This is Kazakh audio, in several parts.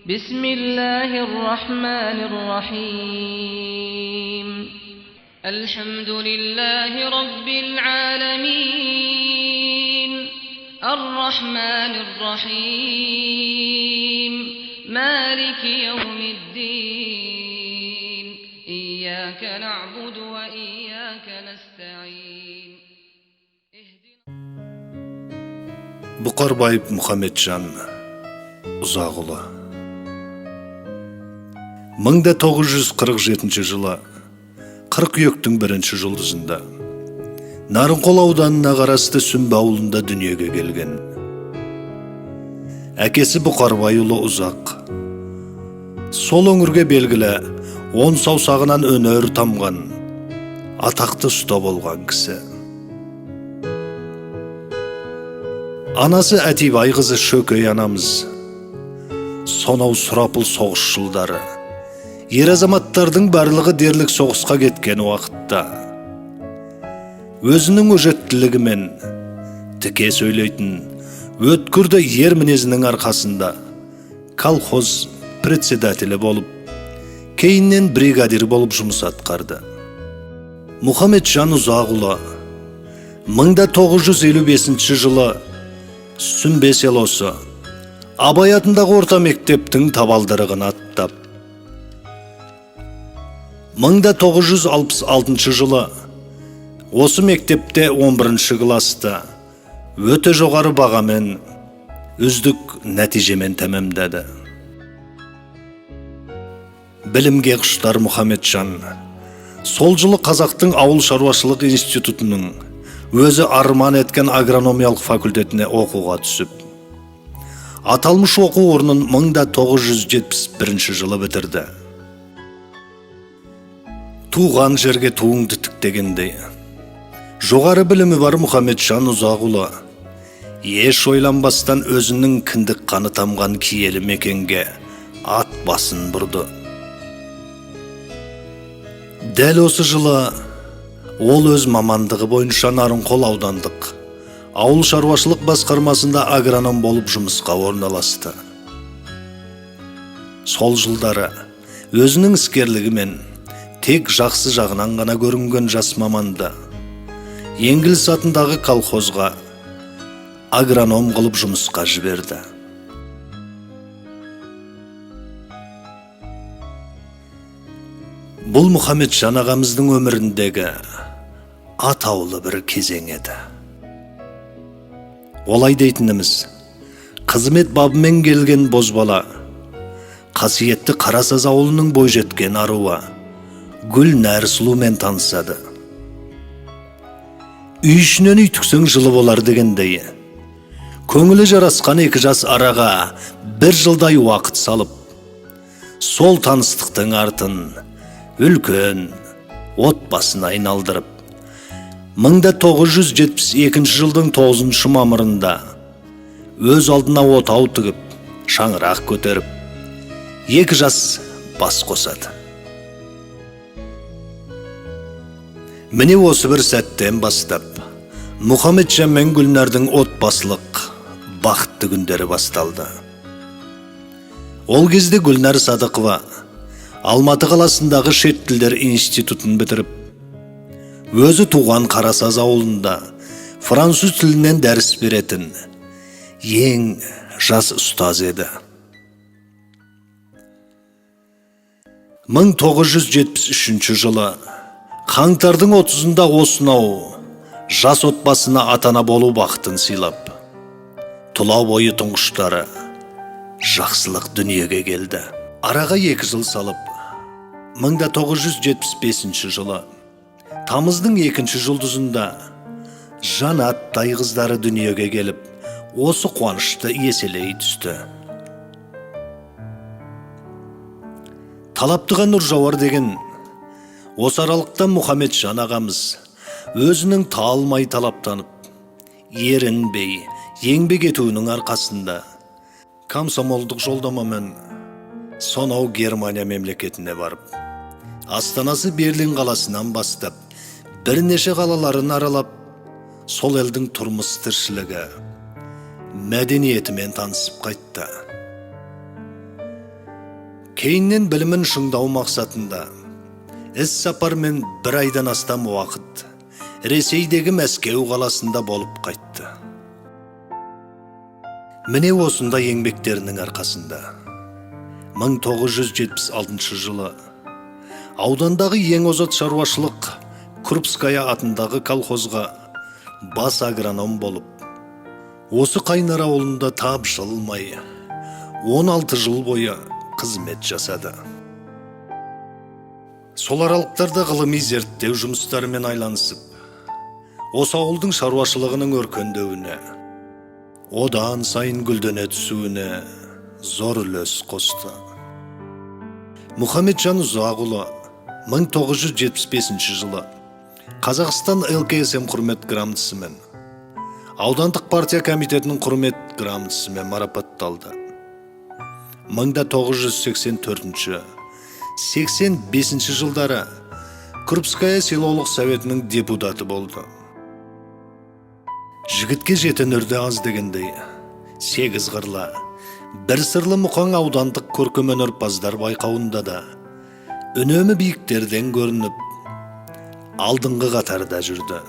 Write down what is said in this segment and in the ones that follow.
Bismillahirrahmanirrahim. Elhamdülillahi Rabbil alemin. Errahmanirrahim. Maliki yevmiddin. İyyâke na'budu ve iyyâke nesta'in. Buqarbayev Muhamedcan Uzağulu 1947 жылы қыркүйектің 1 жұлдызында Нарынқол ауданына қарасты Сүмбі ауылында дүниеге келген. Әкесі Бұқарбайұлы Ұзақ сол өңірге белгілі 10 саусағынан өнер тамған атақты ұста болған кісі. Анасы Әтибай қызы Шөкей анамыз сонау сұрапыл соғыс жылдары ер азаматтардың барлығы дерлік соғысқа кеткен уақытта өзінің өжеттілігімен тіке сөйлейтін өткірді ер мінезінің арқасында колхоз председателі болып кейіннен бригадир болып жұмыс атқарды. Мұхамеджан Ұзағұлы 1955 жылы Сүмбе селосы Абай атындағы орта мектептің табалдырығын аттап 1966 жылы осы мектепте 11 класты өте жоғары бағамен үздік нәтижемен тәмамдады. Білімге құштар Мұхамеджан сол жылы Қазақтың ауыл шаруашылық институтының өзі арман еткен агрономиялық факультетіне оқуға түсіп, аталмыш оқу орнын 1971 жылы бітірді. Туған жерге туыңды тік дегендей, жоғары білімі бар Мұхамеджан Ұзағұлы еш ойланбастан өзінің кіндік қаны тамған киелі мекенге ат басын бұрды. Дәл осы жылы ол өз мамандығы бойынша Нарынқол аудандық ауыл шаруашылық басқармасында агроном болып жұмысқа орналасты. Сол жылдары өзінің іскерлігімен тек жақсы жағынан ғана көрінген жас маманды Еңгіліс атындағы колхозға агроном қылып жұмысқа жіберді. Бұл Мұхамеджан ағамыздың өміріндегі атаулы бір кезең еді. Олай дейтініміз, қызмет бабымен келген бозбала, қасиетті Қарасаз ауылының бойжеткен аруы Гүлнәр сұлумен танысады. Үй ішінен үй тіксең жылы болар дегендей, көңілі жарасқан екі жас араға бір жылдай уақыт салып, сол таныстықтың артын үлкен отбасына айналдырып, 1972 жылдың 9 мамырында өз алдына отау тігіп, шаңырақ көтеріп, екі жас бас қосады. Міне осы бір сәттен бастап, Мұхамеджан мен Гүлнәрдің отбасылық бақытты күндері басталды. Ол кезде Гүлнәр Садықова Алматы қаласындағы шет тілдер институтын бітіріп, өзі туған Қарасаз ауылында француз тілінен дәріс беретін ең жас ұстаз еді. 1973 жылы қаңтардың 30-ында осынау жас отбасына атана болу бақытын сыйлап, тұла бойы тұңғыштары жақсылық дүниеге келді. Араға 2 жыл салып, 1975 жылы тамыздың 2 жұлдызында Жанаттай қыздары дүниеге келіп, осы қуанышты еселей түсті. Талаптыға нұр жауар деген осы аралықта Мұхамеджан ағамыз өзінің талмай талаптанып, ерінбей еңбек етуінің арқасында комсомолдық жолдамамен сонау Германия мемлекетіне барып, астанасы Берлин қаласынан бастап бірнеше қалаларын аралап, сол елдің тұрмыс тіршілігі, мәдениетімен танысып қайтты. Кейіннен білімін шыңдау мақсатында іс сапармен 1 айдан астам уақыт Ресейдегі Мәскеу қаласында болып қайтты. Міне осында еңбектерінің арқасында 1976 жылы аудандағы ең озат шаруашылық Крупская атындағы колхозға бас агроном болып, осы Қайнар ауылында тапжылмай 16 жыл бойы қызмет жасады. Сол аралықтарда ғылыми зерттеу жұмыстарымен айланысып, осы ауылдың шаруашылығының өркендеуіне, одан сайын гүлдене түсуіне зор үлес қосты. Мұхамеджан Ұзағұлы 1975 жылы Қазақстан ЛКСМ құрмет грамотасымен, аудандық партия комитетінің құрмет грамотасымен марапатталды. 1984-85 жылдары Крупская селолық советінің депутаты болды. Жігітке жетен үрді аз дегендей, 8 қырлы, бір сырлы Мұқан аудандық көркемөнерпаздар байқауында да үнемі биіктерден көрініп, алдыңғы қатарда жүрді.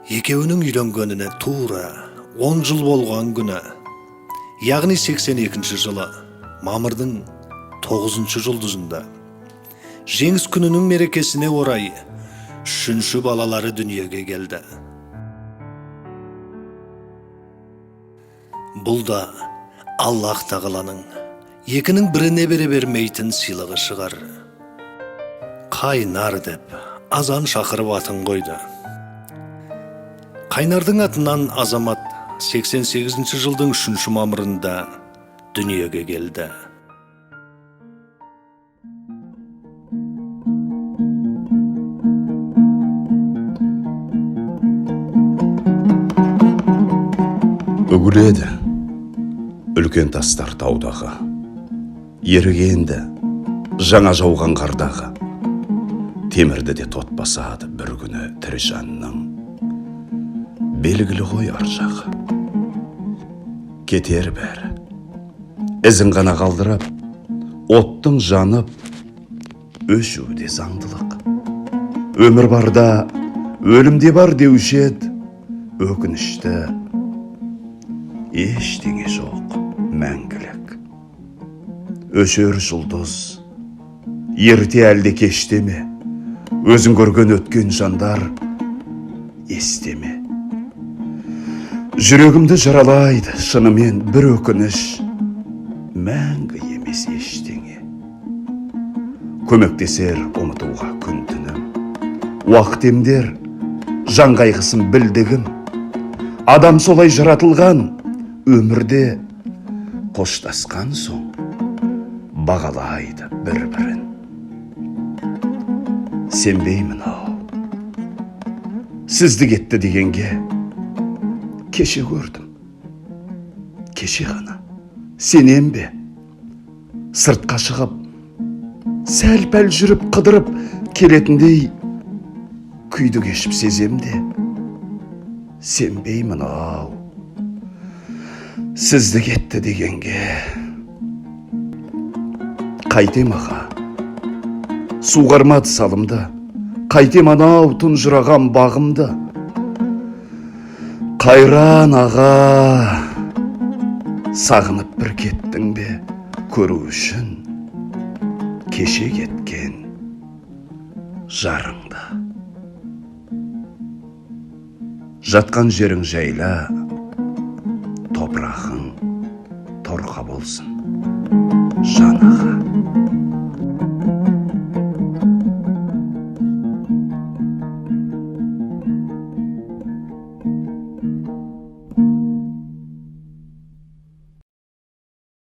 Екеуінің үйленгеніне тура 10 жыл болған күні, яғни 82 жылы мамырдың 9 жұлдызында жеңіс күнінің мерекесіне орай 3-ші балалары дүниеге келді. Бұл да Аллах тағаланың екінің біріне бере бермейтін сыйлығы шығар. Қайнар деп азан шақырып атын қойды. Қайнардың атынан азамат 88 жылдың 3 мамырында дүниеге келді. Үгіледі үлкен тастар таудағы, ерігенді жаңа жауған қардағы, темірді де тот басады бір күні тірі жанның, белгілі ғой ар жағы. Кетер бәрі, ізін ғана қалдырып, оттың жанып, өшуде заңдылық. Өмір барда, өлімде бар деуші еді, өкінішті, ештеңе жоқ, мәңгілік. Өшер жұлдыз, ерте әлде кеште ме, өзің көрген өткен жандар естеме. Жүрегімді жаралайды шынымен бір өкініш, мәңгі емес ештеңе. Көмектесер ұмытуға күн түнім, уақыт емдер жан қайғысын білдігім. Адам солай жаратылған, өмірде қоштасқан соң бағалайды бір-бірін. Сенбеймін ау, сізді кетті дегенге кеше көрдім. Кеше ғана сенем бе? Сыртқа шығып, сәл-пәл жүріп қыдырып келетіндей күйді кешіп сеземде. Сенбеймін ау, сізді кетті дегенге. Қайтем аға, су қармады салымды, қайтем анау тұнжыраған бағымды. Қайран аға, сағынып бір кеттің бе көру үшін кеше кеткен жарыңды. Жатқан жерің жайла, топырағың торқа болсын жан аға.